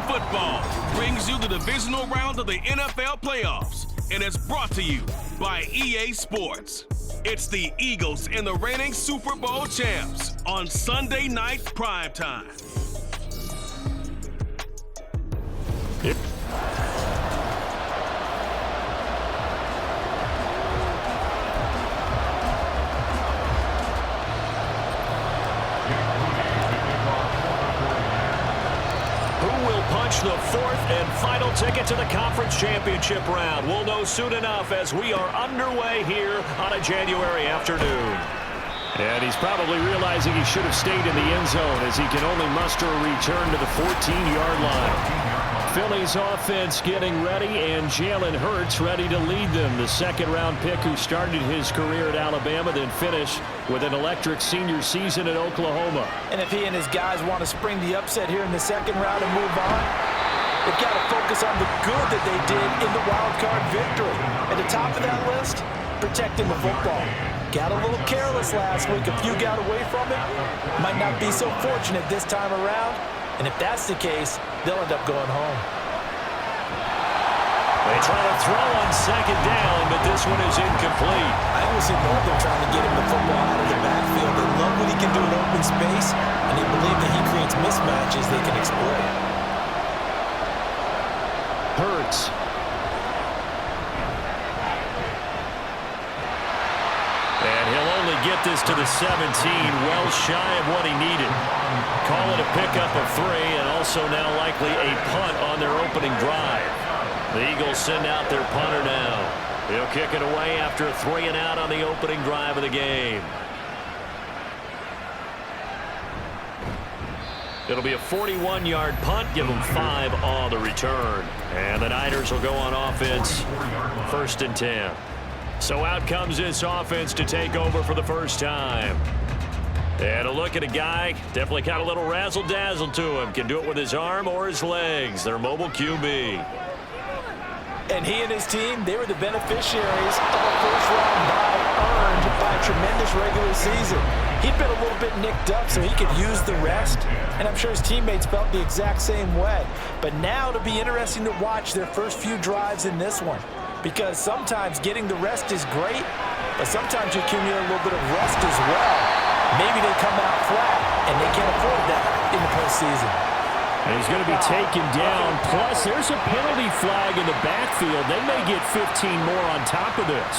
Football brings you the divisional round of the NFL playoffs, and it's brought to you by EA Sports. It's the Eagles and the reigning Super Bowl champs on Sunday night primetime. The fourth and final ticket to the conference championship round. We'll know soon enough as we are underway here on a January afternoon. And he's probably realizing he should have stayed in the end zone as he can only muster a return to the 14-yard line. Philly's offense getting ready, and Jalen Hurts ready to lead them. The second-round pick who started his career at Alabama, then finished with an electric senior season at Oklahoma. And if he and his guys want to spring the upset here in the second round and move on, they've got to focus on the good that they did in the wild card victory. At the top of that list, protecting the football. Got a little careless last week. A few got away from it. Might not be so fortunate this time around. And if that's the case, they'll end up going home. They try to throw on second down, but this one is incomplete. I always see Northern trying to get him the football out of the backfield. They love what he can do in open space, and they believe that he creates mismatches they can exploit. Hurts. And he'll only get this to the 17, well shy of what he needed. Call it a pickup of 3, and also now likely a punt on their opening drive. The Eagles send out their punter now. He'll kick it away after a 3-and-out on the opening drive of the game. It'll be a 41-yard punt, give them 5 on the return. And the Niners will go on offense, 1st and 10. So out comes this offense to take over for the first time. And a look at a guy, definitely got a little razzle-dazzle to him. Can do it with his arm or his legs. Their mobile QB. And he and his team, they were the beneficiaries of a first-round bye earned by a tremendous regular season. He'd been a little bit nicked up so he could use the rest, and I'm sure his teammates felt the exact same way. But now it'll be interesting to watch their first few drives in this one, because sometimes getting the rest is great, but sometimes you accumulate a little bit of rest as well. Maybe they come out flat, and they can't afford that in the postseason. And he's going to be taken down. Plus, there's a penalty flag in the backfield. They may get 15 more on top of this.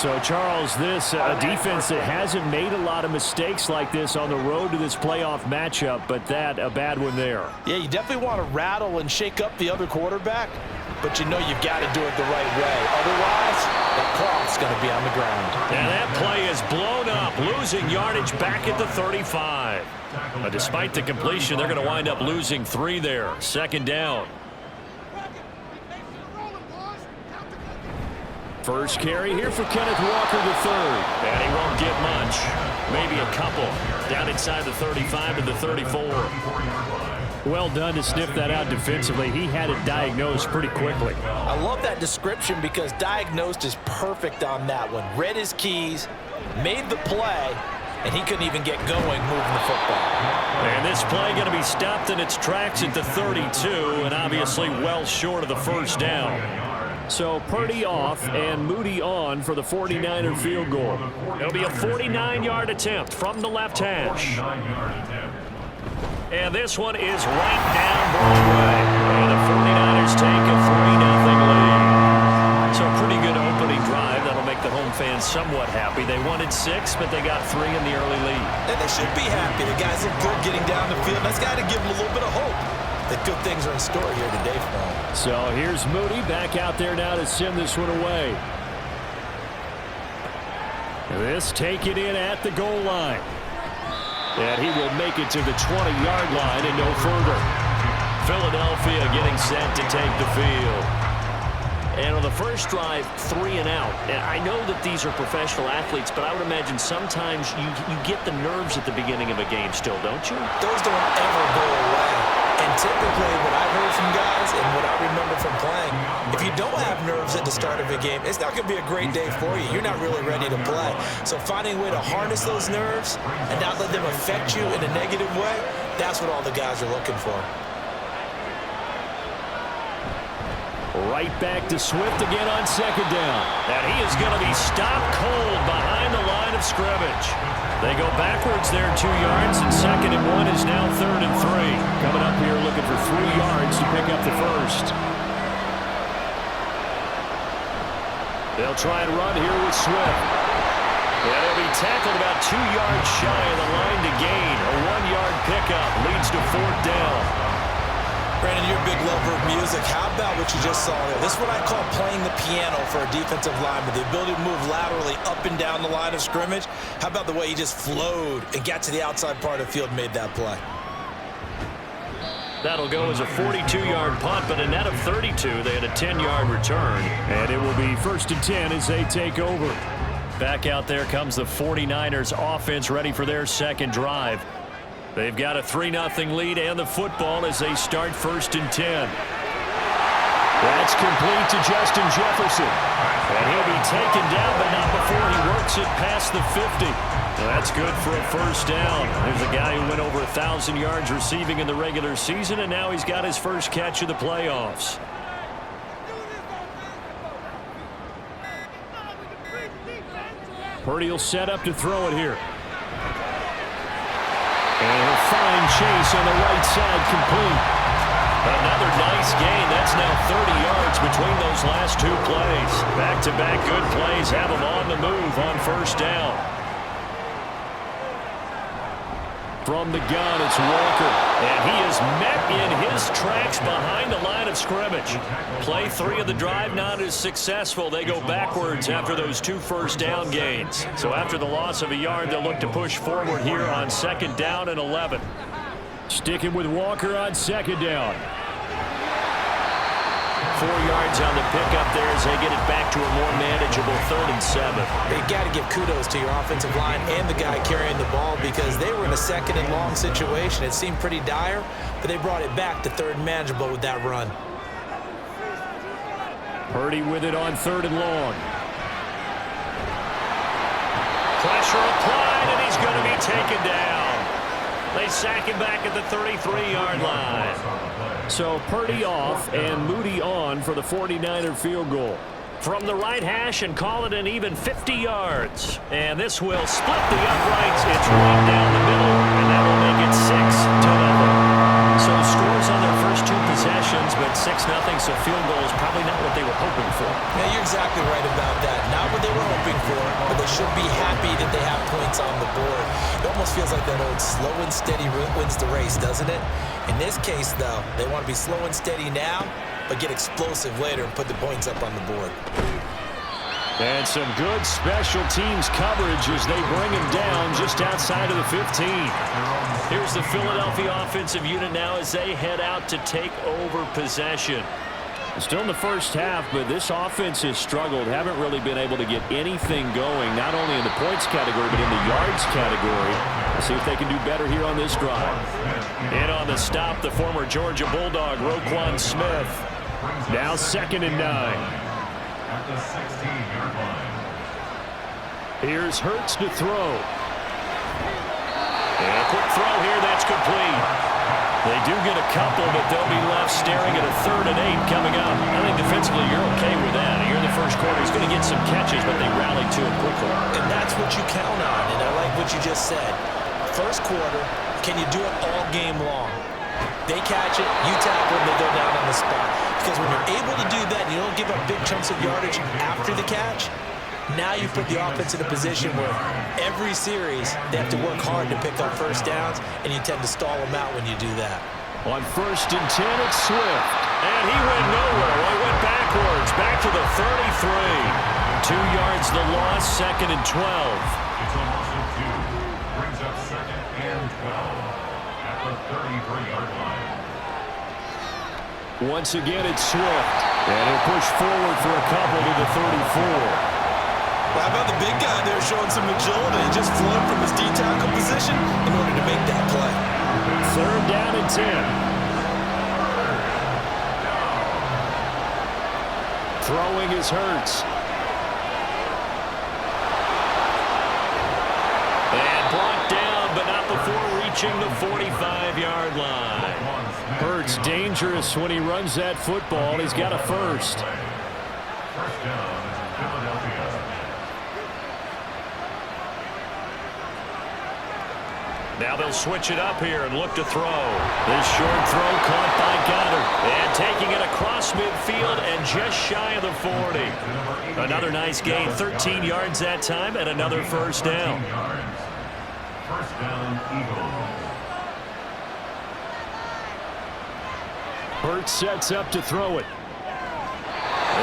So, Charles, this a defense that hasn't made a lot of mistakes like this on the road to this playoff matchup, but that a bad one there. Yeah, you definitely want to rattle and shake up the other quarterback, but you know you've got to do it the right way. Otherwise, that cloth's going to be on the ground. And that play is blown up, losing yardage back at the 35. But despite the completion, they're going to wind up losing 3 there. 2nd down. First carry here for Kenneth Walker III. And he won't get much. Maybe a couple. Down inside the 35 to the 34. Well done to sniff that out defensively. He had it diagnosed pretty quickly. I love that description because diagnosed is perfect on that one. Read his keys, made the play, and he couldn't even get going moving the football. And this play going to be stopped in its tracks at the 32, and obviously well short of the first down. So Purdy off and Moody on for the 49er field goal. It'll be a 49-yard attempt from the left hash. And this one is right down Broadway. And the 49ers take a 3-0 lead. So a pretty good opening drive. That'll make the home fans somewhat happy. They wanted 6, but they got 3 in the early lead. And they should be happy. The guys look good getting down the field. That's got to give them a little bit of hope that good things are in store here today for them. So here's Moody back out there now to send this one away. This taken in at the goal line. And he will make it to the 20-yard line and no further. Philadelphia getting set to take the field. And on the first drive, 3 and out. And I know that these are professional athletes, but I would imagine sometimes you get the nerves at the beginning of a game still, don't you? Those don't ever go away. And typically what I've heard from guys and what I remember from playing, if you don't have nerves at the start of a game, it's not going to be a great day for you. You're not really ready to play. So finding a way to harness those nerves and not let them affect you in a negative way, that's what all the guys are looking for. Right back to Swift again on second down. And he is going to be stopped cold behind the line of scrimmage. They go backwards there 2 yards, and 2nd and 1 is now 3rd and 3. Coming up here looking for 3 yards to pick up the first. They'll try and run here with Swift. And he'll be tackled about 2 yards shy of the line to gain. A 1-yard pickup leads to 4th down. Brandon, you're a big lover of music. How about what you just saw there? This is what I call playing the piano for a defensive lineman. The ability to move laterally up and down the line of scrimmage. How about the way he just flowed and got to the outside part of the field and made that play? That'll go as a 42-yard punt, but a net of 32. They had a 10-yard return. And it will be 1st and 10 as they take over. Back out there comes the 49ers offense ready for their second drive. They've got a 3-0 lead and the football as they start 1st and 10. That's complete to Justin Jefferson. And he'll be taken down, but not before he works it past the 50. Well, that's good for a 1st down. There's a guy who went over 1,000 yards receiving in the regular season, and now he's got his first catch of the playoffs. Purdy will set up to throw it here. And a fine chase on the right side, complete. Another nice gain. That's now 30 yards between those last 2 plays. Back-to-back good plays have him on the move on 1st down. From the gun, it's Walker. And he is met in his tracks behind the line of scrimmage. Play 3 of the drive not as successful. They go backwards after those 2 first down gains. So after the loss of a yard, they'll look to push forward here on 2nd down and 11. Sticking with Walker on 2nd down. 4 yards on the pickup there as they get it back to a more manageable 3rd and 7. You got to give kudos to your offensive line and the guy carrying the ball because they were in a 2nd and long situation. It seemed pretty dire, but they brought it back to 3rd and manageable with that run. Purdy with it on 3rd and long. Pressure applied, and he's going to be taken down. They sack him back at the 33-yard line. So Purdy off and Moody on for the 49er field goal. From the right hash and call it an even 50 yards. And this will split the uprights. It's right down the middle, and that will make it 6-0. So scores on their first 2 possessions, but 6-0, so field goal is probably not what they were hoping for. Yeah, you're exactly right about that. Not what they were hoping for, but they should be happy that they have points on the board. It almost feels like that old slow and steady wins the race, doesn't it? In this case, though, they want to be slow and steady now, but get explosive later and put the points up on the board. And some good special teams coverage as they bring him down just outside of the 15. Here's the Philadelphia offensive unit now as they head out to take over possession. Still in the first half, but this offense has struggled. Haven't really been able to get anything going, not only in the points category, but in the yards category. We'll see if they can do better here on this drive. And on the stop, the former Georgia Bulldog, Roquan Smith. Now 2nd and 9. At the 16-yard line. Here's Hurts to throw. And a quick throw here, that's complete. They do get a couple, but they'll be left staring at a 3rd and 8 coming up. I think defensively you're okay with that. Here in the first quarter, he's going to get some catches, but they rally to it quickly. And that's what you count on, and I like what you just said. First quarter, can you do it all game long? They catch it, you tackle them, they go down on the spot. Because when you're able to do that and you don't give up big chunks of yardage after the catch, now you put the offense in a position where every series they have to work hard to pick up first downs, and you tend to stall them out when you do that. On 1st and 10, it's Swift. And he went nowhere. Well, he went backwards, back to the 33. 2 yards the loss, 2nd and 12. It's a loss of 2. Brings up 2nd and 12 at the 33-yard line. Once again, it's Swift. And he'll push forward for a couple to the 34. Well, how about the big guy there showing some agility and just flowing from his D-tackle position in order to make that play? 3rd down and 10. Throwing is Hurts. And brought down, but not before reaching the 45-yard line. Hurts dangerous when he runs that football. He's got a first. First down, Philadelphia. Now they'll switch it up here and look to throw. This short throw caught by Goddard. And taking it across midfield and just shy of the 40. Another nice gain, 13 yards that time, and another first down. First down, Eagles. Hurts sets up to throw it.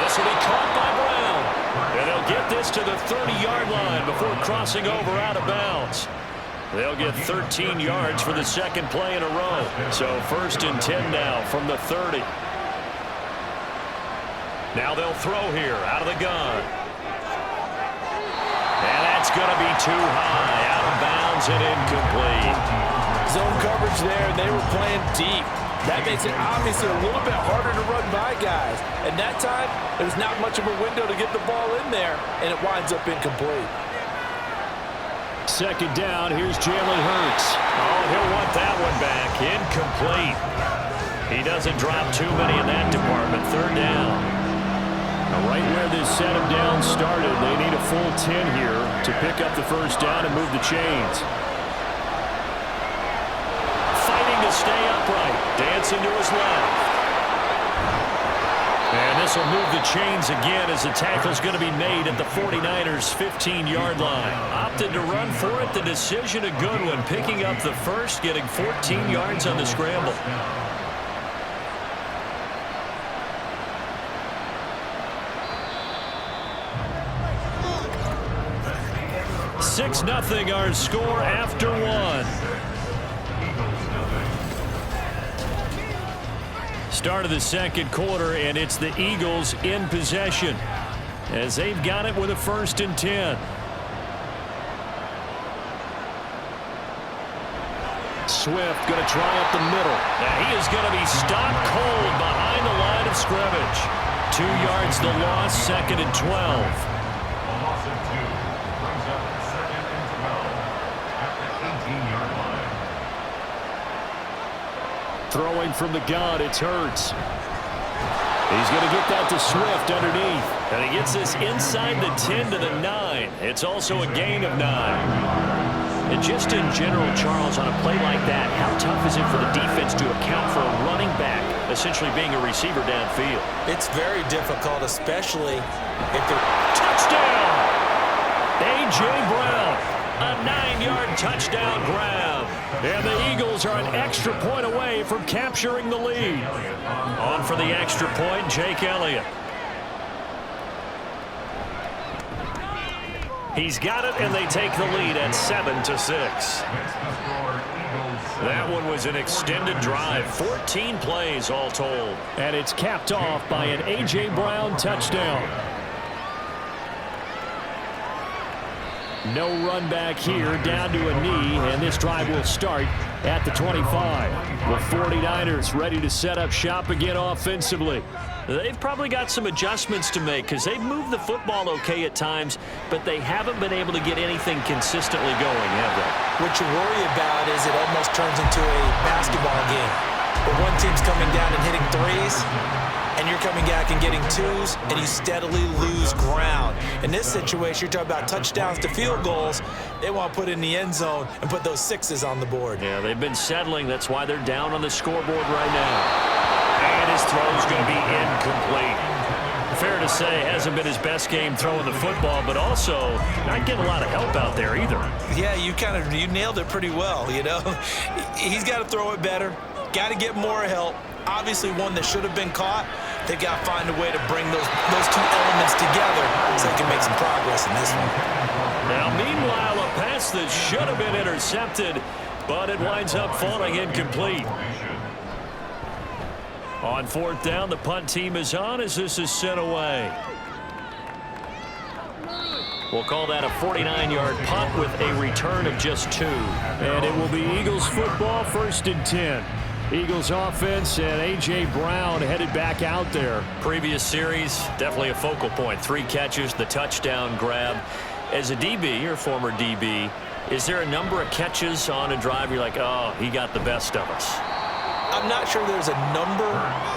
This will be caught by Brown. And they'll get this to the 30-yard line before crossing over out of bounds. They'll get 13 yards for the second play in a row. So 1st and 10 now from the 30. Now they'll throw here out of the gun. And that's going to be too high, out of bounds and incomplete. Zone coverage there, and they were playing deep. That makes it obviously a little bit harder to run by guys. And that time, there's not much of a window to get the ball in there, and it winds up incomplete. Second down, here's Jalen Hurts. Oh, he'll want that one back. Incomplete. He doesn't drop too many in that department. Third down. Now, right where this set him down started, they need a full 10 here to pick up the first down and move the chains. Fighting to stay upright. Dancing to his left. And this will move the chains again as the tackle's going to be made at the 49ers' 15-yard line. Opted to run for it. The decision a good one. Picking up the first, getting 14 yards on the scramble. 6-0 our score after one. Start of the second quarter, and it's the Eagles in possession as they've got it with a 1st and 10. Swift going to try up the middle. Now he is going to be stopped cold behind the line of scrimmage. 2 yards the loss, 2nd and 12. A loss of 2 brings up 2nd and 12 at the 18-yard line. Throwing from the gun, it's Hurts. He's going to get that to Swift underneath. And he gets this inside the 10 to the 9. It's also a gain of 9. And just in general, Charles, on a play like that, how tough is it for the defense to account for a running back essentially being a receiver downfield? It's very difficult, especially if they're... Touchdown! A.J. Brown, a 9-yard touchdown grab. And the Eagles are an extra point away from capturing the lead. On for the extra point, Jake Elliott. He's got it, and they take the lead at 7-6. That one was an extended drive, 14 plays all told. And it's capped off by an A.J. Brown touchdown. No run back here, down to a knee, and this drive will start at the 25. The 49ers ready to set up shop again offensively. They've probably got some adjustments to make because they've moved the football okay at times, but they haven't been able to get anything consistently going, have they? What you worry about is it almost turns into a basketball game where one team's coming down and hitting threes, and you're coming back and getting twos, and you steadily lose ground. In this situation, you're talking about touchdowns to field goals. They want to put it in the end zone and put those sixes on the board. Yeah, they've been settling. That's why they're down on the scoreboard right now. And his throw's going to be incomplete. Fair to say, hasn't been his best game throwing the football, but also not getting a lot of help out there either. Yeah, you nailed it pretty well, you know. He's got to throw it better, got to get more help. Obviously one that should have been caught. They got to find a way to bring those two elements together so they can make some progress in this one. Now, meanwhile, a pass that should have been intercepted, but it winds up falling incomplete. On 4th down, the punt team is on as this is sent away. We'll call that a 49-yard punt with a return of just 2. And it will be Eagles football, 1st and 10. Eagles offense and A.J. Brown headed back out there. Previous series, definitely a focal point. 3 catches, the touchdown grab. As a DB, or former DB, is there a number of catches on a drive you're like, oh, he got the best of us? I'm not sure there's a number,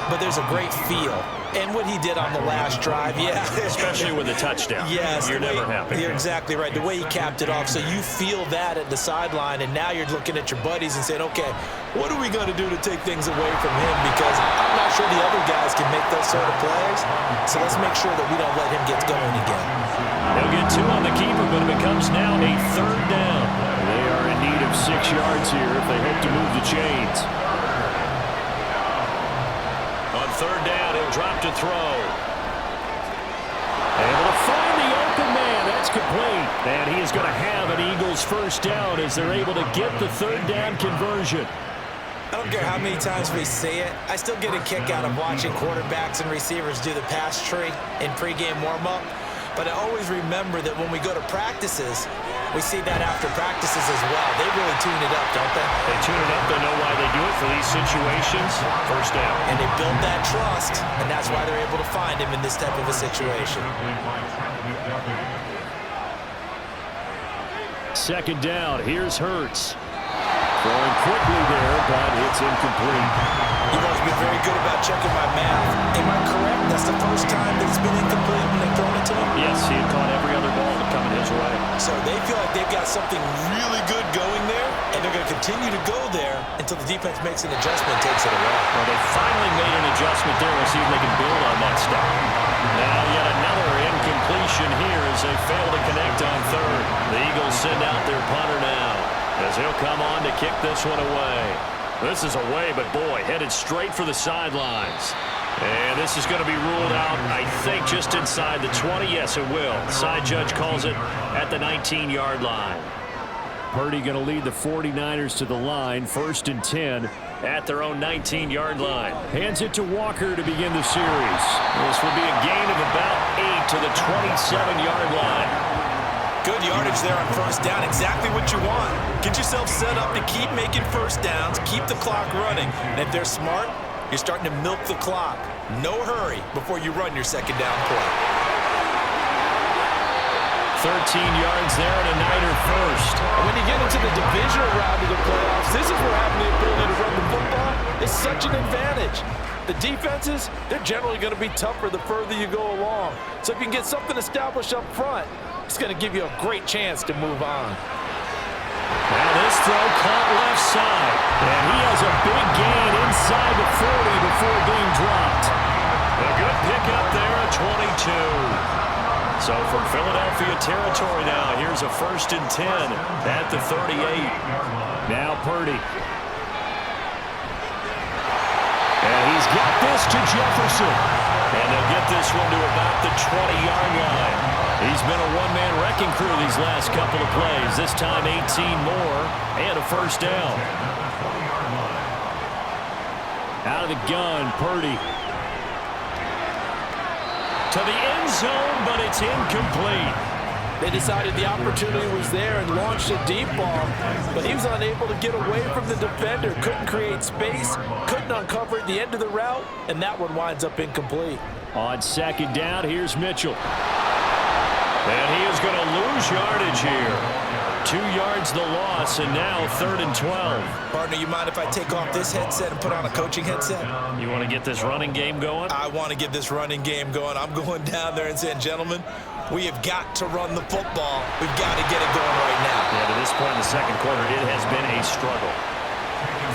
but there's a great feel. And what he did on the last drive, yeah. Especially with a touchdown. Yes. You're never happy. You're exactly right. The way he capped it off, so you feel that at the sideline, and now you're looking at your buddies and saying, okay, what are we going to do to take things away from him? Because I'm not sure the other guys can make those sort of plays, so let's make sure that we don't let him get going again. They'll get 2 on the keeper, but it becomes now a 3rd down. They are in need of 6 yards here if they hope to move the chains. On 3rd down, he'll drop to throw. Able to find the open man. That's complete. And he is going to have an Eagles 1st down as they're able to get the 3rd down conversion. I don't care how many times we see it. I still get a kick out of watching quarterbacks and receivers do the pass tree in pregame warm-up. But I always remember that when we go to practices, we see that after practices as well. They really tune it up, don't they? They tune it up. They know why they do it for these situations. 1st down. And they build that trust, and that's why they're able to find him in this type of a situation. 2nd down. Here's Hurts. Throwing quickly there, but it's incomplete. You've always been very good about checking my math. Am I correct? That's the first time that it's been incomplete when they've thrown it to him? Yes, he had caught every other ball coming his way. So they feel like they've got something really good going there, and they're going to continue to go there until the defense makes an adjustment and takes it away. Well, they finally made an adjustment there. We'll see if they can build on that stuff. Now yet another incompletion here as they fail to connect on 3rd. The Eagles send out their punter now, as he'll come on to kick this one away. This is away, but boy, headed straight for the sidelines. And this is going to be ruled out, I think, just inside the 20. Yes, it will. The side judge calls it at the 19-yard line. Purdy going to lead the 49ers to the line, 1st and 10 at their own 19-yard line. Hands it to Walker to begin the series. This will be a gain of about 8 to the 27-yard line. Good yardage there on 1st down. Exactly what you want. Get yourself set up to keep making 1st downs, keep the clock running. And if they're smart, you're starting to milk the clock. No hurry before you run your 2nd down play. 13 yards there and a Niner 1st. When you get into the divisional round of the playoffs, this is where having the ability to run the football is such an advantage. The defenses, they're generally going to be tougher the further you go along. So if you can get something established up front, it's going to give you a great chance to move on. Now this throw caught left side. And he has a big gain inside the 40 before being dropped. A good pickup there at 22. So from Philadelphia territory now, here's a 1st and 10 at the 38. Now Purdy. And he's got this to Jefferson. And they'll get this one to about the 20-yard line. He's been a one-man wrecking crew these last couple of plays. This time 18 more and a 1st down. Out of the gun, Purdy. To the end zone, but it's incomplete. They decided the opportunity was there and launched a deep ball, but he was unable to get away from the defender, couldn't create space, couldn't uncover at the end of the route, and that one winds up incomplete. On 2nd down, here's Mitchell. And he is going to lose yardage here. 2 yards the loss, and now 3rd and 12. Partner, you mind if I take off this headset and put on a coaching headset? You want to get this running game going? I want to get this running game going. I'm going down there and saying, gentlemen, we have got to run the football. We've got to get it going right now. Yeah, to this point in the 2nd quarter, it has been a struggle.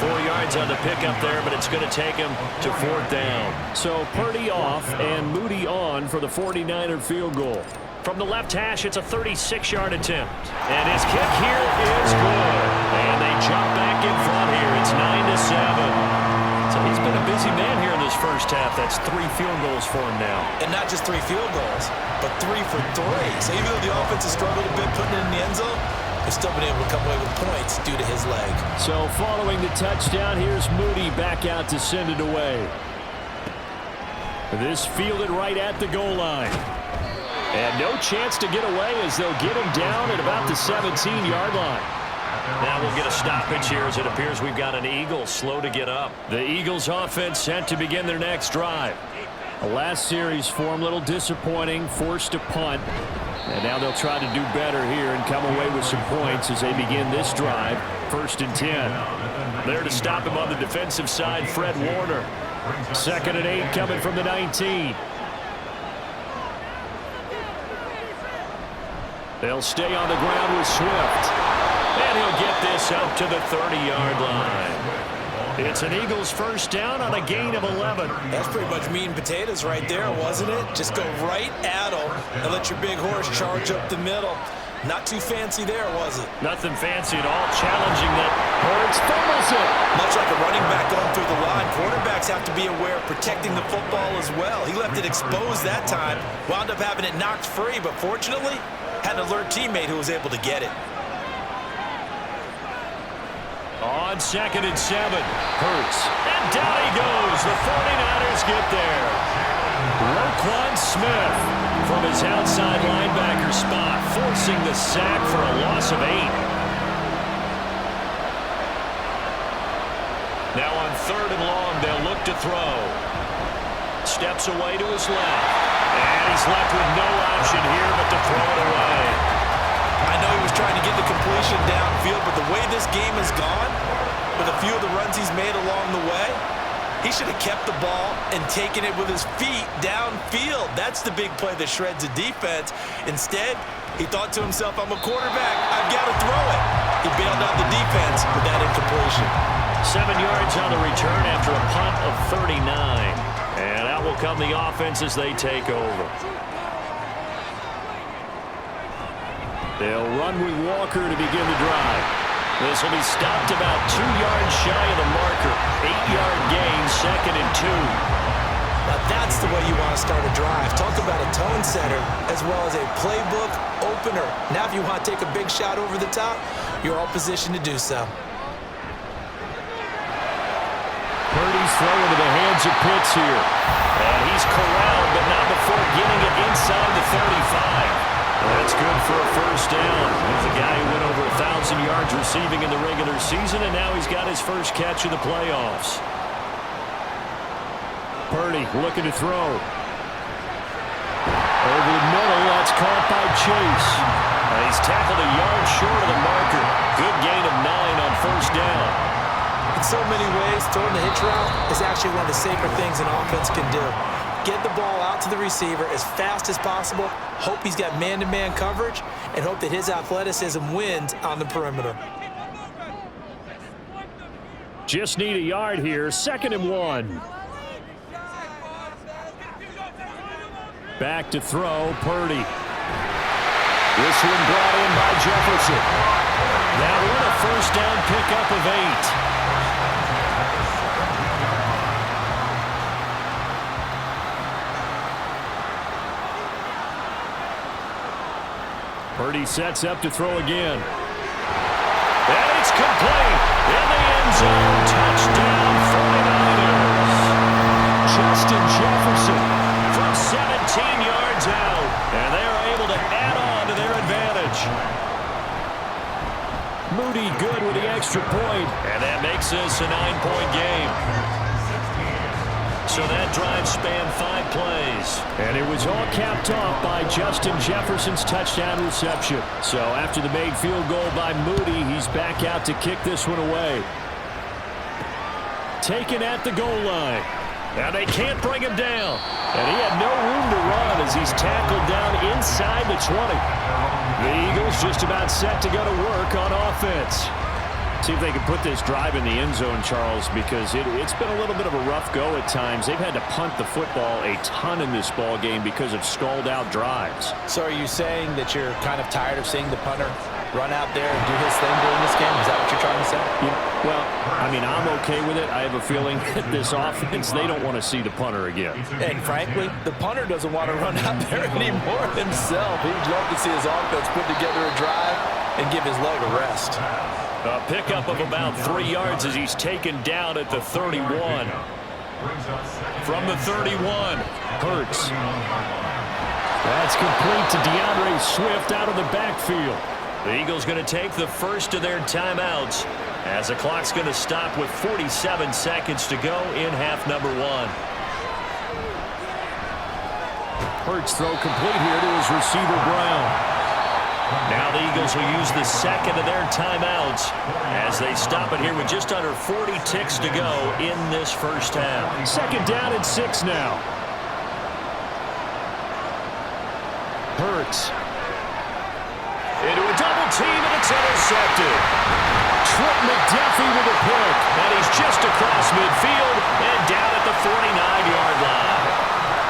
4 yards on the pickup there, but it's going to take him to 4th down. So Purdy off and Moody on for the 49er field goal. From the left hash, it's a 36-yard attempt. And his kick here is good. And they jump back in front here. It's 9-7. So he's been a busy man here in this 1st half. That's 3 field goals for him now. And not just 3 field goals, but 3 for 3. So even though the offense has struggled a bit putting it in the end zone, they've still been able to come away with points due to his leg. So following the touchdown, here's Moody back out to send it away. This fielded right at the goal line. And no chance to get away as they'll get him down at about the 17-yard line. Now we'll get a stoppage here as it appears we've got an Eagle slow to get up. The Eagles offense set to begin their next drive. The last series for him, a little disappointing, forced to punt. And now they'll try to do better here and come away with some points as they begin this drive. 1st and 10. There to stop him on the defensive side, Fred Warner. 2nd and 8 coming from the 19. They'll stay on the ground with Swift. And he'll get this up to the 30-yard line. It's an Eagles first down on a gain of 11. That's pretty much meat and potatoes right there, wasn't it? Just go right at them and let your big horse charge up the middle. Not too fancy there, was it? Nothing fancy at all. Challenging that. Hurts fumbles it. Much like a running back going through the line, quarterbacks have to be aware of protecting the football as well. He left it exposed that time, wound up having it knocked free, but fortunately, had an alert teammate who was able to get it. On 2nd and 7, Hurts. And down he goes. The 49ers get there. Roquan Smith from his outside linebacker spot, forcing the sack for a loss of 8. Now on 3rd and long, they'll look to throw. Steps away to his left. And he's left with no option here but to throw it away. I know he was trying to get the completion downfield, but the way this game has gone, with a few of the runs he's made along the way, he should have kept the ball and taken it with his feet downfield. That's the big play that shreds a defense. Instead, he thought to himself, I'm a quarterback, I've got to throw it. He bailed out the defense with that incompletion. 7 yards on the return after a punt of 39. And out will come the offense as they take over. They'll run with Walker to begin the drive. This will be stopped about 2 yards shy of the marker. 8-yard gain, 2nd and 2. Now that's the way you want to start a drive. Talk about a tone setter as well as a playbook opener. Now if you want to take a big shot over the top, you're all positioned to do so. Purdy's throwing to the hands of Pitts here. And he's corralled, but not before getting it inside the 35. That's good for a first down. He's a guy who went over 1,000 yards receiving in the regular season, and now he's got his first catch of the playoffs. Purdy looking to throw. Over the middle, that's caught by Chase. And he's tackled a yard short of the marker. Good gain of 9 on first down. In so many ways, throwing the hitch route is actually one of the safer things an offense can do. Get the ball out to the receiver as fast as possible, hope he's got man-to-man coverage, and hope that his athleticism wins on the perimeter. Just need a yard here, 2nd and 1. Back to throw, Purdy. This one brought in by Jefferson. Now we're a first down pickup of 8. Purdy sets up to throw again. And it's complete. In the end zone. Touchdown, 49ers. Justin Jefferson from 17 yards out. And they are able to add on to their advantage. Moody good with the extra point. And that makes this a 9-point game. So that drive spanned 5 plays. And it was all capped off by Justin Jefferson's touchdown reception. So after the made field goal by Moody, he's back out to kick this one away. Taken at the goal line. Now they can't bring him down. And he had no room to run as he's tackled down inside the 20. The Eagles just about set to go to work on offense. See if they can put this drive in the end zone, Charles, because it's been a little bit of a rough go at times. They've had to punt the football a ton in this ball game because of stalled-out drives. So are you saying that you're kind of tired of seeing the punter run out there and do his thing during this game? Is that what you're trying to say? Yeah, well, I mean, I'm okay with it. I have a feeling that this offense, they don't want to see the punter again. And frankly, the punter doesn't want to run out there anymore himself. He'd love to see his offense put together a drive and give his leg a rest. A pickup of about 3 yards as he's taken down at the 31. From the 31, Hurts. That's complete to DeAndre Swift out of the backfield. The Eagles going to take the first of their timeouts as the clock's going to stop with 47 seconds to go in half number 1. Hurts throw complete here to his receiver, Brown. Now the Eagles will use the second of their timeouts as they stop it here with just under 40 ticks to go in this first half. Second down and 6 now. Hurts. Into a double team, and it's intercepted. Trent McDuffie with a pick. And he's just across midfield and down at the 49-yard line.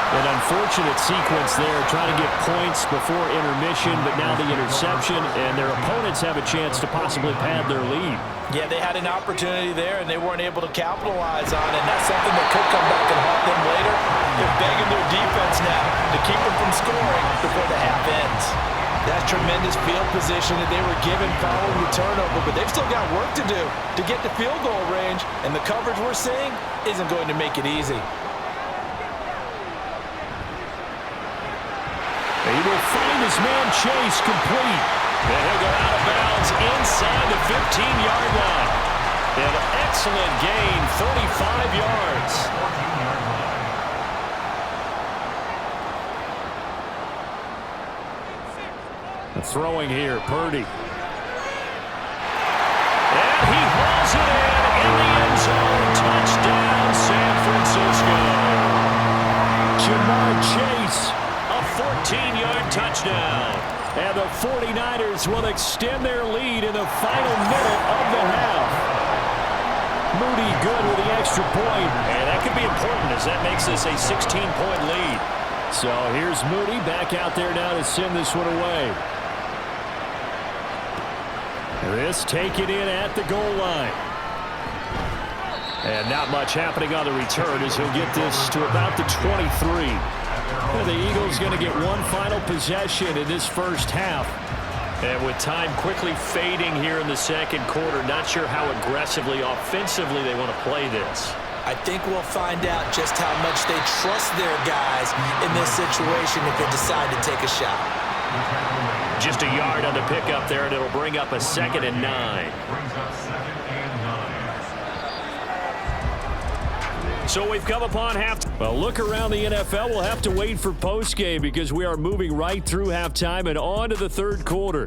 An unfortunate sequence there, trying to get points before intermission, but now the interception, and their opponents have a chance to possibly pad their lead. Yeah, they had an opportunity there, and they weren't able to capitalize on it. And that's something that could come back and haunt them later. They're begging their defense now to keep them from scoring before the half ends. That's tremendous field position that they were given following the turnover, but they've still got work to do to get to field goal range, and the coverage we're seeing isn't going to make it easy. He will find his man Chase complete. And he'll go out of bounds inside the 15-yard line. An excellent gain, 35 yards. The throwing here, Purdy. And he hauls it in the end zone. Touchdown, San Francisco. Jamar Chase. 14-yard touchdown. And the 49ers will extend their lead in the final minute of the half. Moody good with the extra point. And that could be important as that makes this a 16-point lead. So here's Moody back out there now to send this one away. This taken in at the goal line. And not much happening on the return as he'll get this to about the 23. The Eagles going to get one final possession in this first half. And with time quickly fading here in the second quarter, not sure how aggressively, offensively they want to play this. I think we'll find out just how much they trust their guys in this situation if they decide to take a shot. Just a yard on the pickup there, and it'll bring up a 2nd and 9. So we've come upon half. Well, look around the NFL. We'll have to wait for postgame because we are moving right through halftime and on to the third quarter.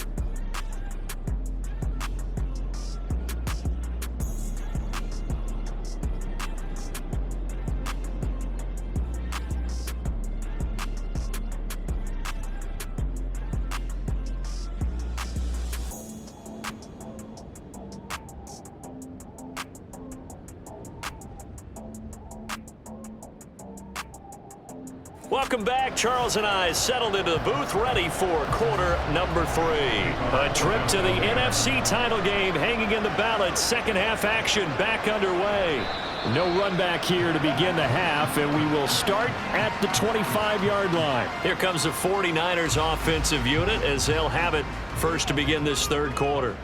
Welcome back. Charles and I settled into the booth ready for quarter number 3. A trip to the NFC title game hanging in the balance. Second half action back underway. No run back here to begin the half, and we will start at the 25-yard line. Here comes the 49ers offensive unit as they'll have it first to begin this third quarter.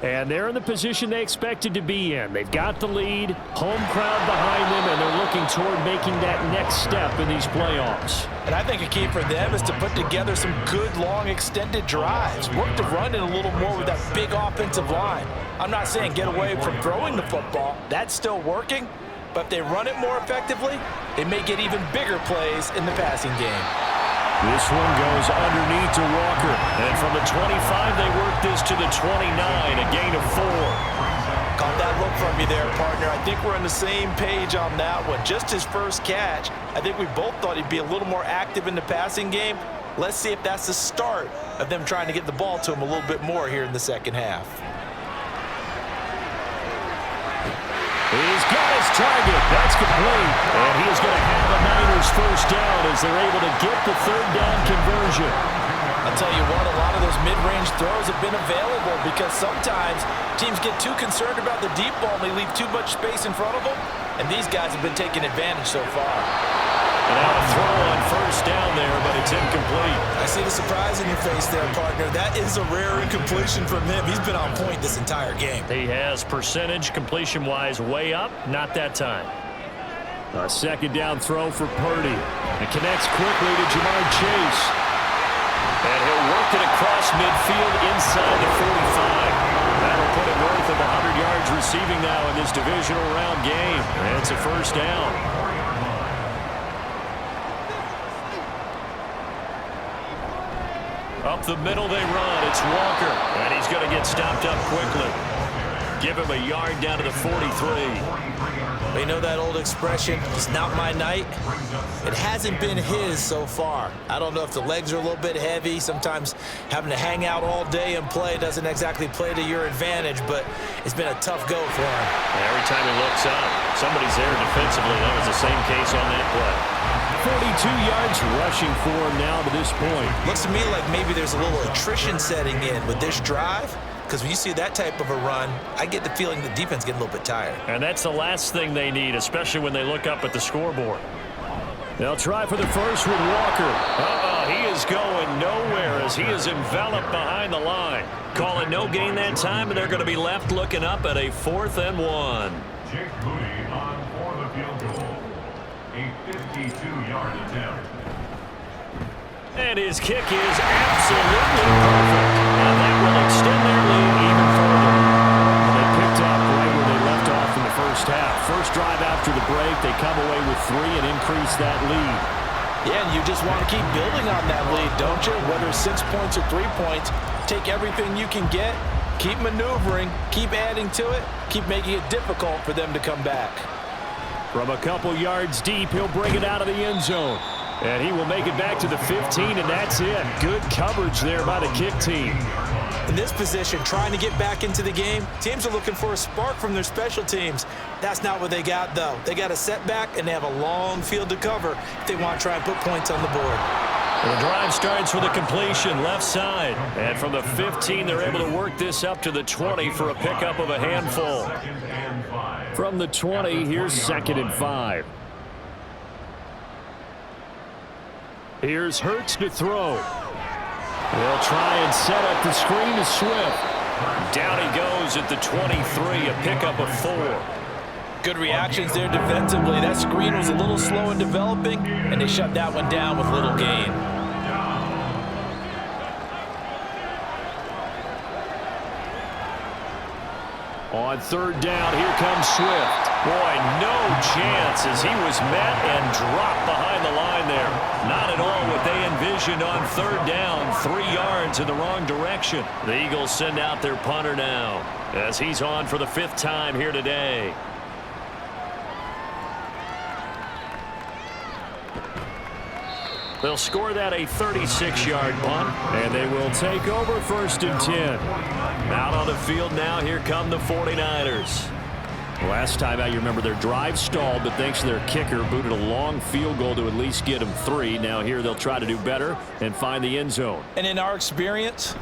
And they're in the position they expected to be in. They've got the lead, home crowd behind them, and they're looking toward making that next step in these playoffs. And I think a key for them is to put together some good, long, extended drives. Work the run in a little more with that big offensive line. I'm not saying get away from throwing the football. That's still working. But if they run it more effectively, they may get even bigger plays in the passing game. This one goes underneath to Walker. And from the 25, they work this to the 29, a gain of 4. Caught that look from you there, partner. I think we're on the same page on that one. Just his first catch. I think we both thought he'd be a little more active in the passing game. Let's see if that's the start of them trying to get the ball to him a little bit more here in the second half. He's got his target. That's complete. And he is going to have a Niners first down as they're able to get the third down conversion. I'll tell you what, a lot of those mid-range throws have been available because sometimes teams get too concerned about the deep ball and they leave too much space in front of them. And these guys have been taking advantage so far. And now a throw on first down there, but it's incomplete. I see the surprise in your face there, partner. That is a rare incompletion from him. He's been on point this entire game. He has percentage completion-wise way up, not that time. A second down throw for Purdy. It connects quickly to Jamar Chase. And he'll work it across midfield inside the 45. That'll put him north of 100 yards receiving now in this divisional round game. And it's a first down. Up the middle they run. It's Walker. And he's going to get stopped up quickly. Give him a yard down to the 43. You know that old expression, it's not my night? It hasn't been his so far. I don't know if the legs are a little bit heavy. Sometimes having to hang out all day and play doesn't exactly play to your advantage, but it's been a tough go for him. Every time he looks up, somebody's there defensively. That was the same case on that play. 42 yards rushing for him now to this point. Looks to me like maybe there's a little attrition setting in with this drive. Because when you see that type of a run, I get the feeling the defense getting a little bit tired. And that's the last thing they need, especially when they look up at the scoreboard. They'll try for the first with Walker. He is going nowhere as he is enveloped behind the line. Calling no gain that time, and they're going to be left looking up at a 4th and 1. Jake Moody on for the field goal. A 52-yard attempt. And his kick is absolutely perfect. And that will extend their lead even further. And they picked up right where they left off in the first half. First drive after the break, they come away with 3 and increase that lead. Yeah, and you just want to keep building on that lead, don't you? Whether it's 6 points or 3 points, take everything you can get, keep maneuvering, keep adding to it, keep making it difficult for them to come back. From a couple yards deep, he'll bring it out of the end zone. And he will make it back to the 15, and that's it. Good coverage there by the kick team. In this position, trying to get back into the game, teams are looking for a spark from their special teams. That's not what they got, though. They got a setback, and they have a long field to cover if they want to try and put points on the board. The drive starts with a completion left side. And from the 15, they're able to work this up to the 20 for a pickup of a handful. From the 20, here's 2nd and 5. Here's Hurts to throw. They'll try and set up the screen to Swift. Down he goes at the 23, a pickup of 4. Good reactions there defensively. That screen was a little slow in developing, and they shut that one down with little gain. On 3rd down, here comes Swift. Boy, no chance as he was met and dropped behind the line there. Not at all what they envisioned on 3rd down. 3 yards in the wrong direction. The Eagles send out their punter now as he's on for the 5th time here today. They'll score that a 36-yard punt, and they will take over 1st and 10. Out on the field now, here come the 49ers. Last time out, you remember their drive stalled, but thanks to their kicker, booted a long field goal to at least get them 3. Now here they'll try to do better and find the end zone. And in our experience,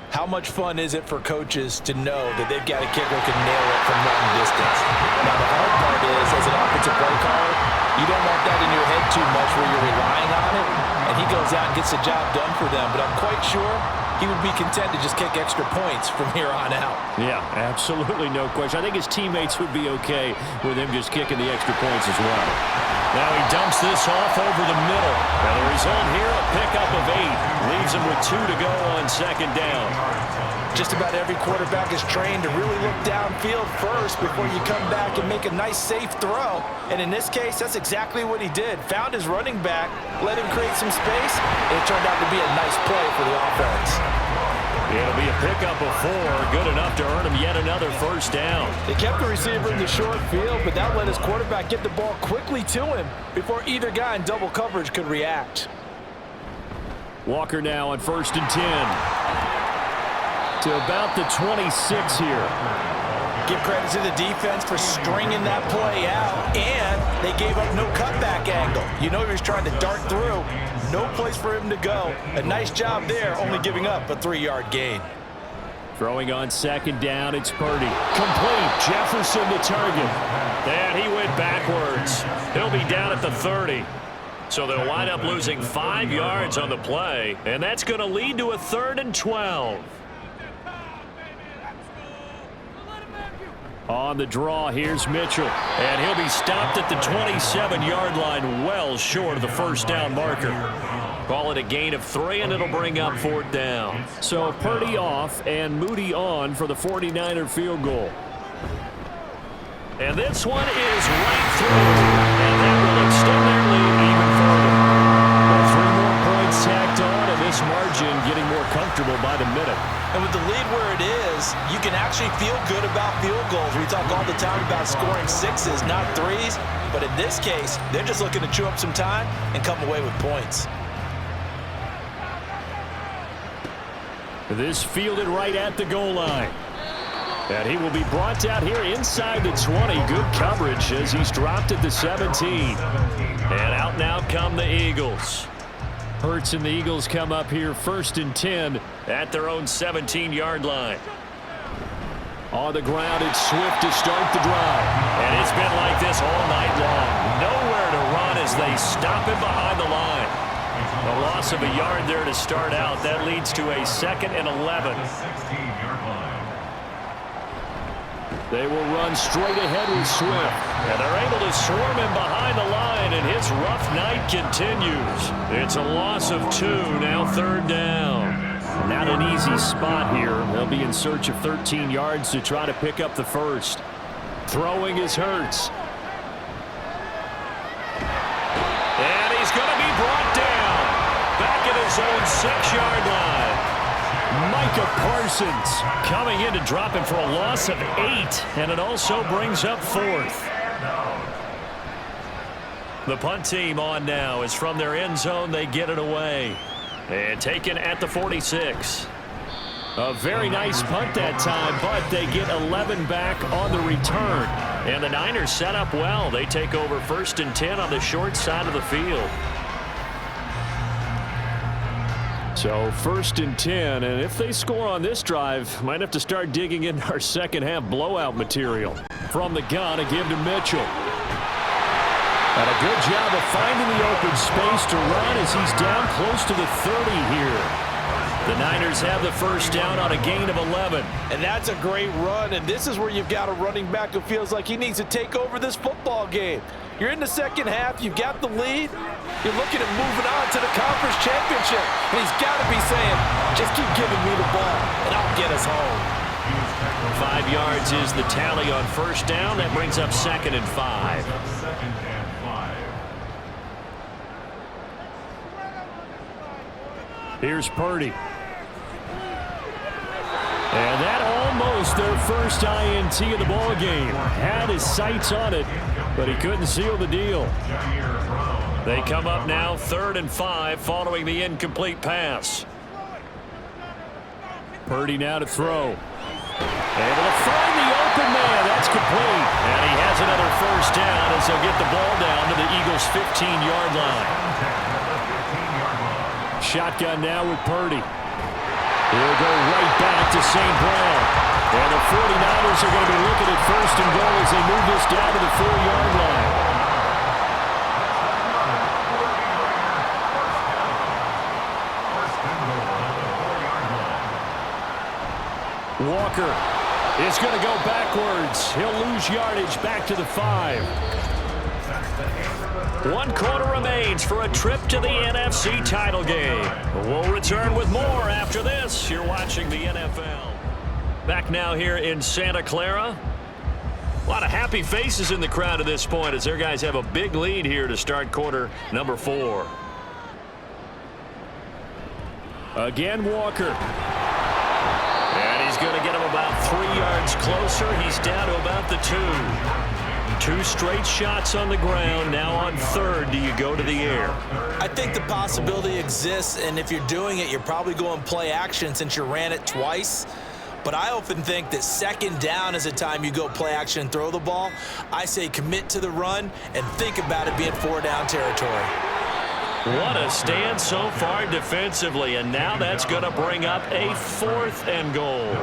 how much fun is it for coaches to know that they've got a kicker who can nail it from long distance? Now the hard part is, as an offensive play caller, you don't want that in your head too much where you're relying on it, and he goes out and gets the job done for them. But I'm quite sure he would be content to just kick extra points from here on out. Yeah, absolutely no question. I think his teammates would be okay with him just kicking the extra points as well. Now he dumps this off over the middle. Now the result here, a pickup of 8. Leaves him with 2 to go on 2nd down. Just about every quarterback is trained to really look downfield first before you come back and make a nice, safe throw. And in this case, that's exactly what he did. Found his running back, let him create some space, and it turned out to be a nice play for the offense. It'll be a pickup of 4, good enough to earn him yet another 1st down. They kept the receiver in the short field, but that let his quarterback get the ball quickly to him before either guy in double coverage could react. Walker now on 1st and 10. To about the 26 here. Give credit to the defense for stringing that play out, and they gave up no cutback angle. You know he was trying to dart through. No place for him to go. A nice job there, only giving up a 3-yard gain. Throwing on 2nd down, it's Purdy. Complete, Jefferson the target. And he went backwards. He'll be down at the 30. So they'll wind up losing 5 yards on the play, and that's going to lead to a 3rd and 12. On the draw, here's Mitchell. And he'll be stopped at the 27-yard line, well short of the 1st down marker. Call it a gain of 3, and it'll bring up 4th down. So Purdy off and Moody on for the 49er field goal. And this one is right through. And that will extend their lead even further. Well, 3 more points tacked on, and this margin getting more comfortable by the minute. And with the lead where it is, you can actually feel good about field goals. We talk all the time about scoring sixes, not threes. But in this case, they're just looking to chew up some time and come away with points. This fielded right at the goal line. And he will be brought out here inside the 20. Good coverage as he's dropped at the 17. And out now come the Eagles. Hurts and the Eagles come up here 1st and 10 at their own 17-yard line. On the ground, it's Swift to start the drive. And it's been like this all night long. Nowhere to run as they stop him behind the line. A loss of a yard there to start out. That leads to a 2nd and 11. They will run straight ahead with Swift. And they're able to swarm him behind the line, and his rough night continues. It's a loss of 2, now 3rd down. Not an easy spot here. They'll be in search of 13 yards to try to pick up the first. Throwing is Hurts. And he's going to be brought down. Back at his own 6-yard line. Micah Parsons coming in to drop him for a loss of 8, and it also brings up 4th. The punt team on now is from their end zone. They get it away. And taken at the 46. A very nice punt that time, but they get 11 back on the return. And the Niners set up well. They take over 1st and 10 on the short side of the field. So 1st and 10, and if they score on this drive, might have to start digging in our second half blowout material. From the gun, a give to Mitchell. And a good job of finding the open space to run as he's down close to the 30 here. The Niners have the first down on a gain of 11. And that's a great run, and this is where you've got a running back who feels like he needs to take over this football game. You're in the second half, you've got the lead, you're looking at moving on to the conference championship. And he's got to be saying, just keep giving me the ball, and I'll get us home. 5 yards is the tally on first down. That brings up 2nd and 5. Here's Purdy. And that almost their first INT of the ball game. Had his sights on it, but he couldn't seal the deal. They come up now 3rd and 5 following the incomplete pass. Purdy now to throw. Able to find the open man. That's complete. And he has another first down as they'll get the ball down to the Eagles' 15-yard line. Shotgun now with Purdy. He'll go right back to St. Brown. And the 49ers are going to be looking at 1st and goal as they move this down to the 4-yard line. Walker is going to go backwards. He'll lose yardage back to the 5. 1 quarter remains for a trip to the NFC title game. We'll return with more after this. You're watching the NFL. Back now here in Santa Clara. A lot of happy faces in the crowd at this point as their guys have a big lead here to start quarter number 4. Again, Walker. And he's going to get him about 3 yards closer. He's down to about the 2. 2 straight shots on the ground. Now on 3rd, do you go to the air? I think the possibility exists, and if you're doing it, you're probably going play action since you ran it twice. But I often think that 2nd down is the time you go play action and throw the ball. I say commit to the run and think about it being 4-down territory. What a stand so far defensively, and now that's going to bring up a 4th and goal.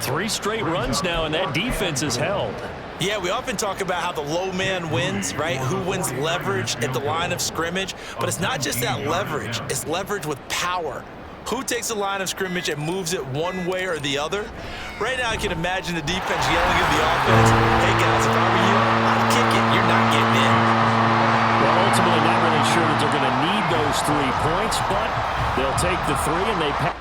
3 straight runs now, and that defense is held. Yeah, we often talk about how the low man wins, right? Who wins leverage at the line of scrimmage. But it's not just that leverage. It's leverage with power. Who takes the line of scrimmage and moves it one way or the other? Right now, I can imagine the defense yelling at the offense, hey, guys, if I were you, I'd kick it. You're not getting in. Well, ultimately, not really sure that they're going to need those 3 points, but they'll take the 3 and they pass.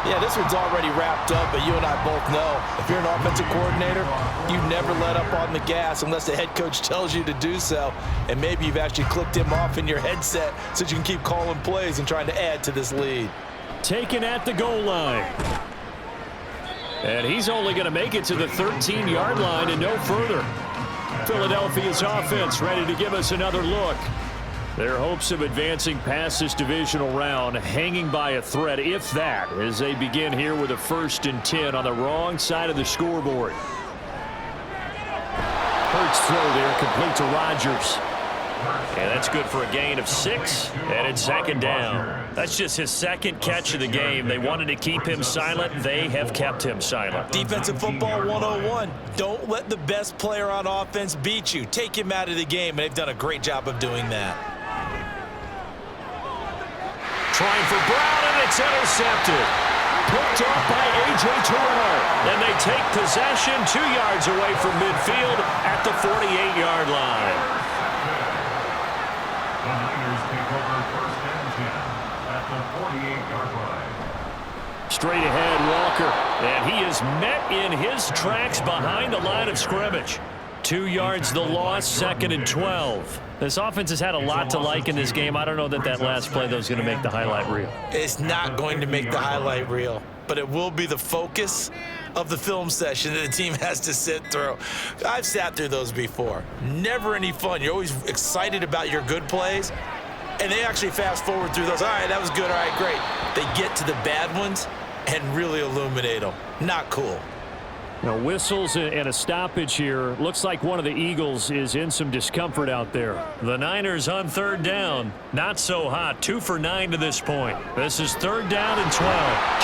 Yeah, this one's already wrapped up, but you and I both know if you're an offensive coordinator, you never let up on the gas unless the head coach tells you to do so. And maybe you've actually clicked him off in your headset so you can keep calling plays and trying to add to this lead. Taken at the goal line. And he's only going to make it to the 13-yard line and no further. Philadelphia's offense ready to give us another look. Their hopes of advancing past this divisional round hanging by a thread, if that, as they begin here with a 1st and 10 on the wrong side of the scoreboard. Hurts throw there, complete to Rodgers. And that's good for a gain of 6, and it's 2nd down. That's just his 2nd catch of the game. They wanted to keep him silent. They have kept him silent. Defensive football 101. Don't let the best player on offense beat you. Take him out of the game, and they've done a great job of doing that. Trying for Brown, and it's intercepted. Picked off by A.J. Terrell. And they take possession 2 yards away from midfield at the 48-yard line. The Niners take over 1st and 10 at the 48-yard line. Straight ahead, Walker. And he is met in his tracks behind the line of scrimmage. 2 yards the loss, 2nd and 12. This offense has had a lot to like in this game. I don't know that last play, though, is going to make the highlight reel. It's not going to make the highlight reel, but it will be the focus of the film session that the team has to sit through. I've sat through those before. Never any fun. You're always excited about your good plays, and they actually fast forward through those. All right, that was good. All right, great. They get to the bad ones and really illuminate them. Not cool. Now, whistles and a stoppage here. Looks like one of the Eagles is in some discomfort out there. The Niners on 3rd down. Not so hot. 2 for 9 to this point. This is 3rd down and 12.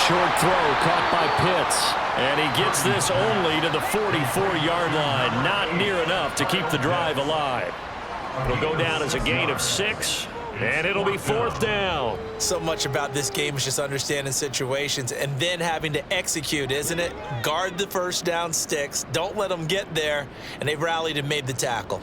Short throw caught by Pitts. And he gets this only to the 44-yard line. Not near enough to keep the drive alive. It'll go down as a gain of 6. And it'll be 4th down. So much about this game is just understanding situations and then having to execute, isn't it? Guard the 1st down sticks. Don't let them get there. And they rallied and made the tackle.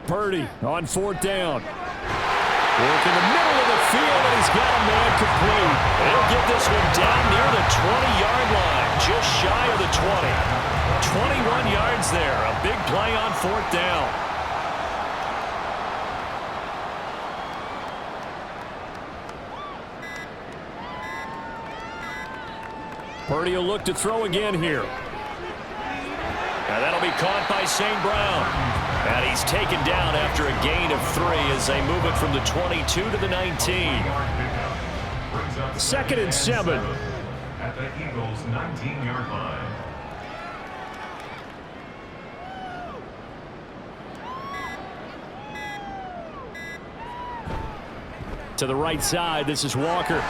Purdy on 4th down. Work in the middle of the field, and he's got a man complete. He'll get this one down near the 20-yard line, just shy of the 20. 21 yards there. A big play on 4th down. Purdy will look to throw again here. And that'll be caught by St. Brown. And he's taken down after a gain of 3 as they move it from the 22 to the 19. 2nd and 7. At the Eagles' 19-yard line. To the right side, this is Walker.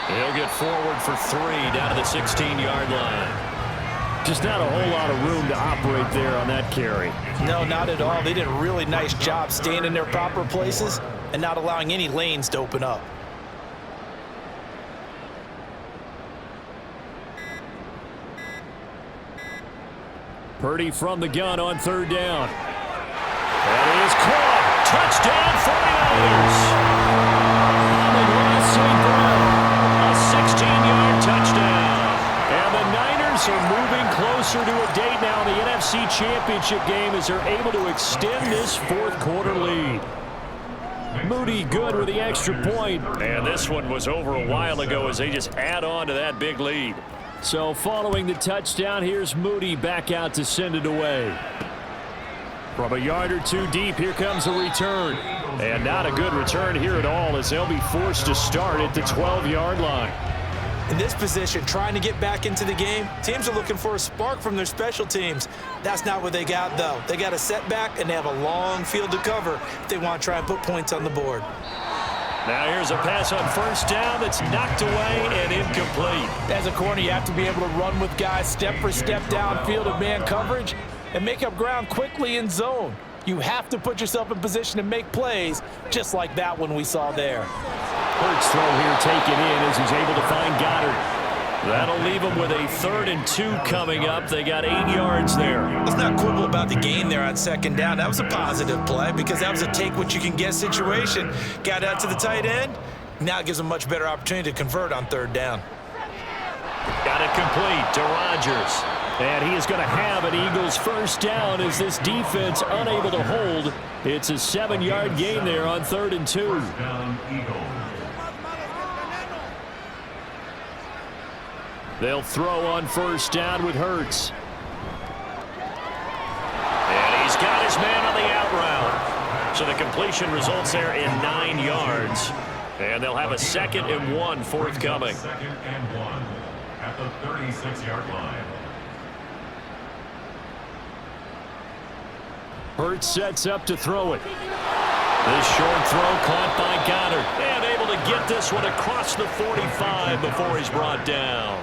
He'll get forward for 3 down to the 16-yard line. Just not a whole lot of room to operate there on that carry. No, not at all. They did a really nice job staying in their proper places and not allowing any lanes to open up. Purdy from the gun on 3rd down. That is caught. Touchdown 49ers. St. Brown. A 16-yard touchdown. And the Niners are moving closer to a date now in the NFC Championship game as they're able to extend this 4th quarter lead. Moody good with the extra point. And this one was over a while ago as they just add on to that big lead. So following the touchdown, here's Moody back out to send it away. From a yard or 2 deep, here comes a return. And not a good return here at all as they'll be forced to start at the 12-yard line. In this position, trying to get back into the game, teams are looking for a spark from their special teams. That's not what they got, though. They got a setback, and they have a long field to cover if they want to try and put points on the board. Now here's a pass on 1st down that's knocked away and incomplete. As a corner, you have to be able to run with guys step for step downfield of man coverage and make up ground quickly in zone. You have to put yourself in position to make plays, just like that one we saw there. Hurts throw here taken in as he's able to find Goddard. That'll leave him with a 3rd and 2 coming up. They got 8 yards there. Let's not quibble about the gain there on 2nd down. That was a positive play because that was a take-what-you-can-get situation. Got out to the tight end, Now it gives them much better opportunity to convert on third down. Got it complete to Rodgers. And he is going to have an Eagles first down as this defense unable to hold. It's a 7-yard gain there on 3rd and 2. First down, Eagles. They'll throw on first down with Hurts. And he's got his man on the out route. So the completion results there in 9 yards. And they'll have a 2nd and 1 forthcoming. 2nd and 1 at the 36-yard line. Hurts sets up to throw it. This short throw caught by Goddard. And able to get this one across the 45 before he's brought down.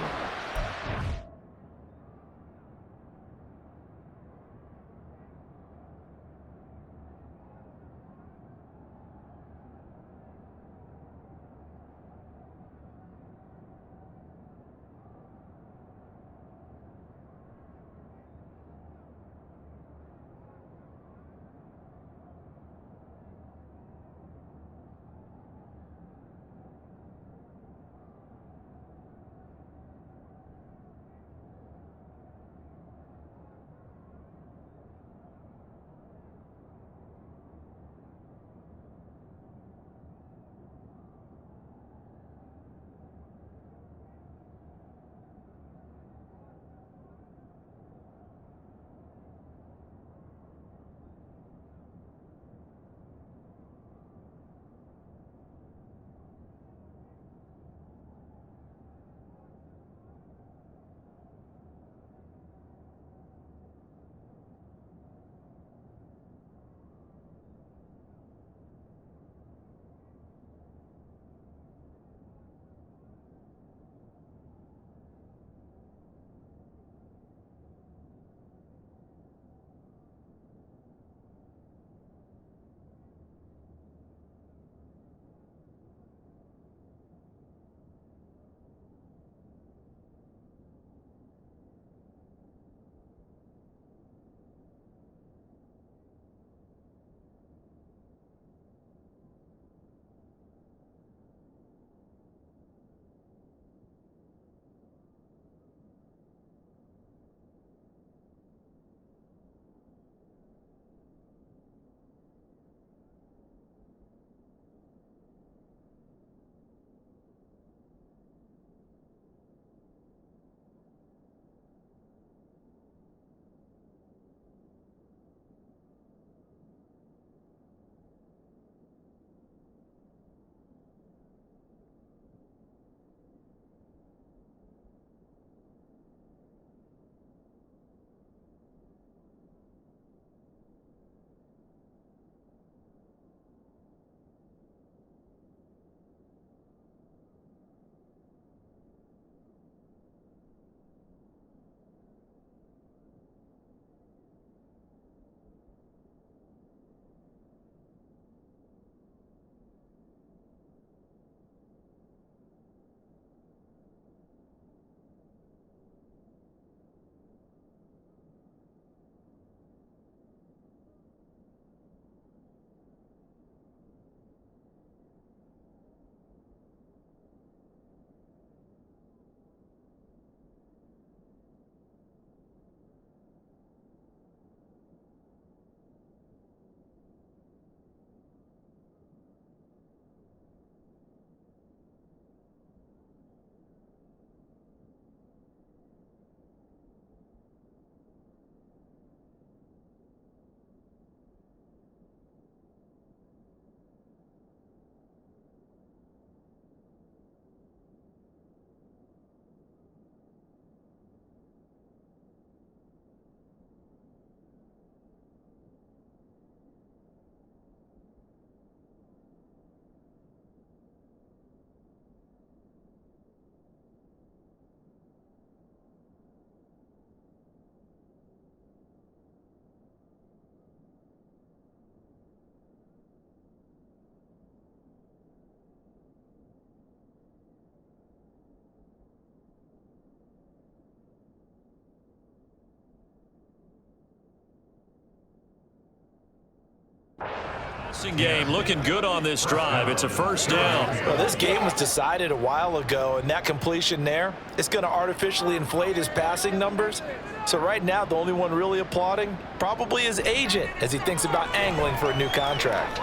Game looking good on this drive. It's a first down. Well, this game was decided a while ago, and that completion there is going to artificially inflate his passing numbers. So right now, the only one really applauding probably his agent as he thinks about angling for a new contract.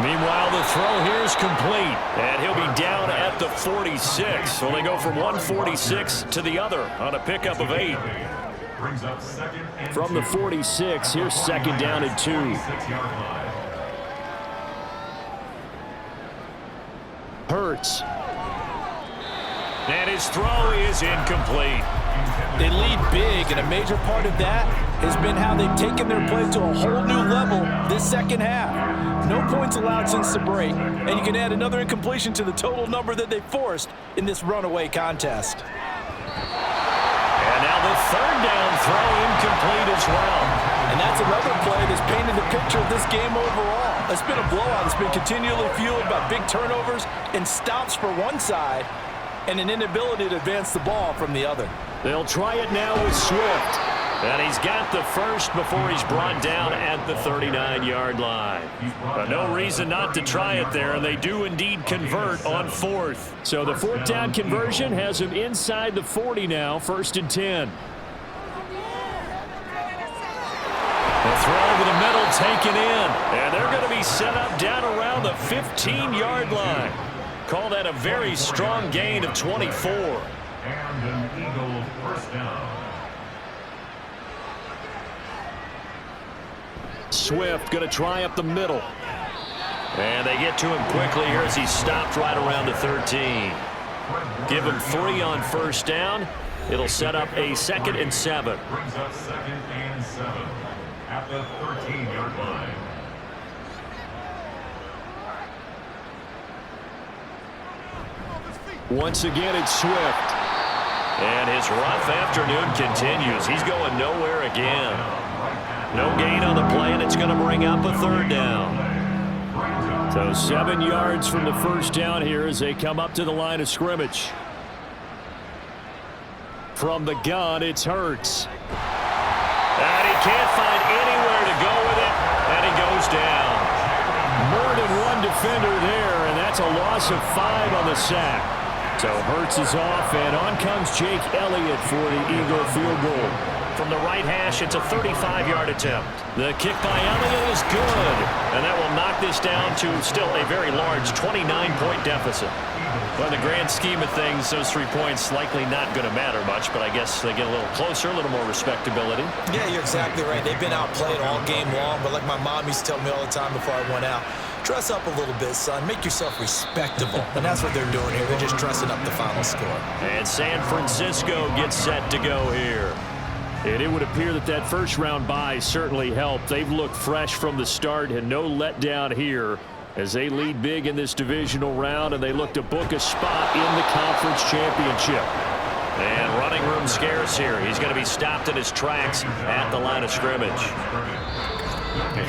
Meanwhile, the throw here is complete, and he'll be down at the 46. So they go from 146 to the other on a pickup of 8. From the 46, here's second down and 2. Hurts. And his throw is incomplete. They lead big, and a major part of that has been how they've taken their play to a whole new level this second half. No points allowed since the break, and you can add another incompletion to the total number that they forced in this runaway contest. And now the third down throw incomplete as well. And that's another play that's painted the picture of this game overall. It's been a blowout that's been continually fueled by big turnovers and stops for one side and an inability to advance the ball from the other. They'll try it now with Swift. And he's got the first before he's brought down at the 39-yard line. But no reason not to try it there, and they do indeed convert on fourth. So the fourth down conversion has him inside the 40 now, 1st and 10. The throw over the middle taken in, and they're going to be set up down around the 15-yard line. Call that a very strong gain of 24. And an Eagle first down. Swift going to try up the middle. And they get to him quickly here as he's stopped right around the 13. Give him 3 on first down. It'll set up a 2nd and 7. Brings up 2nd and 7 at the 13-yard line. Once again, it's Swift. And his rough afternoon continues. He's going nowhere again. No gain on the play, and it's going to bring up a 3rd down. So 7 yards from the first down here as they come up to the line of scrimmage. From the gun, it's Hurts. And he can't find anywhere to go with it, and he goes down. More than one defender there, and that's a loss of 5 on the sack. So Hurts is off, and on comes Jake Elliott for the Eagle field goal. From the right hash, it's a 35-yard attempt. The kick by Elliott is good, and that will knock this down to still a very large 29-point deficit. Well, in the grand scheme of things, those 3 points likely not going to matter much, but I guess they get a little closer, a little more respectability. Yeah, you're exactly right. They've been outplayed all game long, but like my mom used to tell me all the time before I went out, dress up a little bit, son. Make yourself respectable. And that's what they're doing here. They're just dressing up the final score. And San Francisco gets set to go here. And it would appear that that first-round bye certainly helped. They've looked fresh from the start and no letdown here as they lead big in this divisional round, and they look to book a spot in the conference championship. And running room scarce here. He's going to be stopped in his tracks at the line of scrimmage.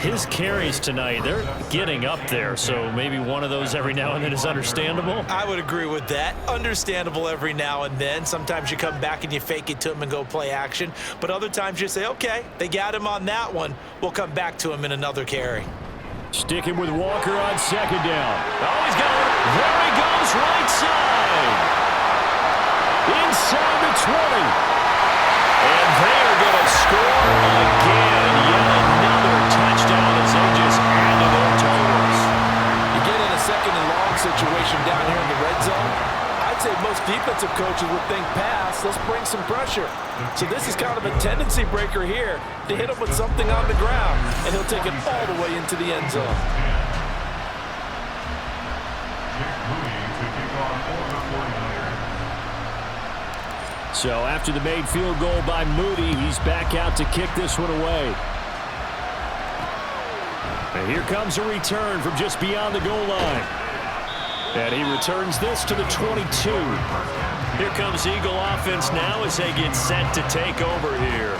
His carries tonight, they're getting up there, so maybe one of those every now and then is understandable. I would agree with that. Understandable every now and then. Sometimes you come back and you fake it to him and go play action, but other times you say, okay, they got him on that one. We'll come back to him in another carry. Sticking with Walker on 2nd down. Oh, he's got it. There he goes, right side. Inside the 20. And they're going to score again. Yet another touchdown as they just add to their totals. You get in a 2nd and long situation down here in the red zone. I'd say most defensive coaches would think pass, let's bring some pressure. So this is kind of a tendency breaker here to hit him with something on the ground, and he'll take it all the way into the end zone. So after the made field goal by Moody, he's back out to kick this one away. And here comes a return from just beyond the goal line. And he returns this to the 22. Here comes Eagle offense now as they get set to take over here.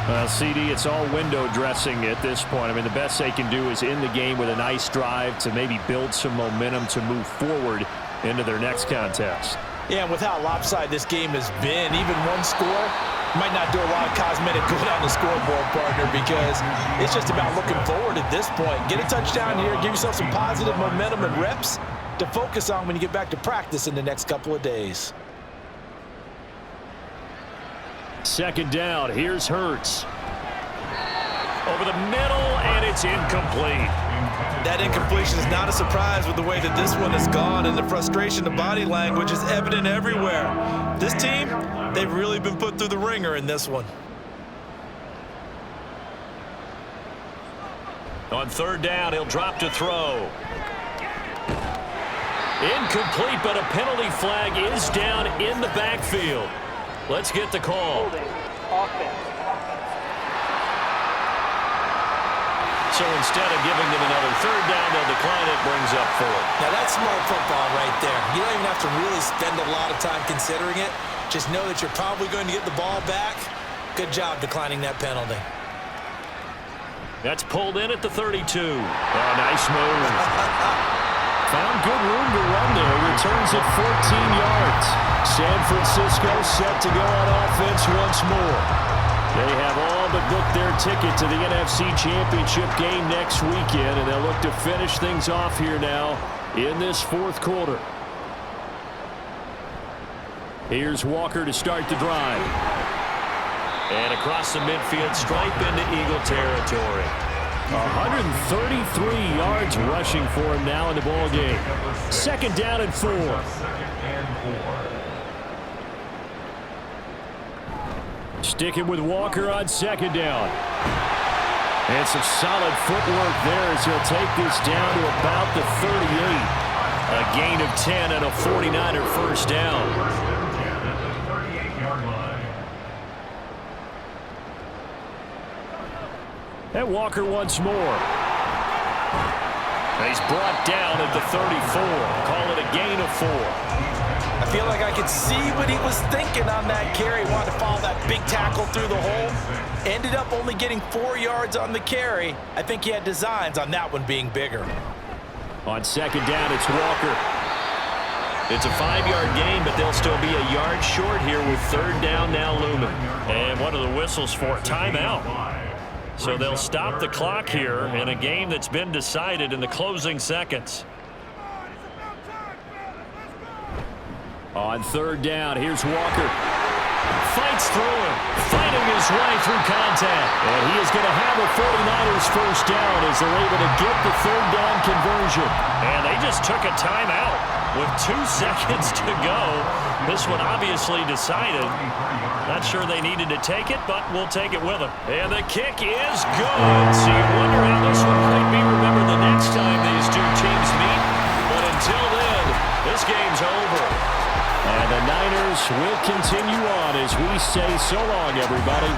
Well, CD, it's all window dressing at this point. I mean, the best they can do is end the game with a nice drive to maybe build some momentum to move forward into their next contest. Yeah, and with how lopsided this game has been, even one score Might not do a lot of cosmetic good on the scoreboard, partner, because it's just about looking forward at this point. Get a touchdown here, give yourself some positive momentum and reps to focus on when you get back to practice in the next couple of days. Second down, here's Hurts. Over the middle, and it's incomplete. That incompletion is not a surprise with the way that this one has gone, and the frustration, the body language is evident everywhere. This team, they've really been put through the ringer in this one. On third down, he'll drop to throw. Incomplete, but a penalty flag is down in the backfield. Let's get the call. So instead of giving them another third down, they'll decline it, brings up fourth. Now that's smart football right there. You don't even have to really spend a lot of time considering it. Just know that you're probably going to get the ball back. Good job declining that penalty. That's pulled in at the 32. Oh, nice move. Found good room to run there. Returns at 14 yards. San Francisco set to go on offense once more. They have all but booked their ticket to the NFC Championship game next weekend, and they'll look to finish things off here now in this fourth quarter. Here's Walker to start the drive. And across the midfield, stripe into Eagle territory. 133 yards rushing for him now in the ball game. Second down and 4. Sticking with Walker on second down. And some solid footwork there as he'll take this down to about the 38. A gain of 10 and a 49er first down. And Walker once more. He's brought down at the 34. Call it a gain of 4. I feel like I could see what he was thinking on that carry. Wanted to follow that big tackle through the hole. Ended up only getting 4 yards on the carry. I think he had designs on that one being bigger. On second down, it's Walker. It's a 5-yard gain, but they'll still be a yard short here with third down now looming. And what are the whistles for? Timeout. So they'll stop the clock here in a game that's been decided in the closing seconds. On third down, here's Walker. Fights through him, fighting his way through contact. And he is going to have a 49ers first down as they're able to get the third down conversion. And they just took a timeout with 2 seconds to go. This one obviously decided. Not sure they needed to take it, but we'll take it with them. And the kick is good. So you wonder how this one might be remembered the next time these two teams meet. But until then, this game's over. And the Niners will continue on as we say so long, everybody.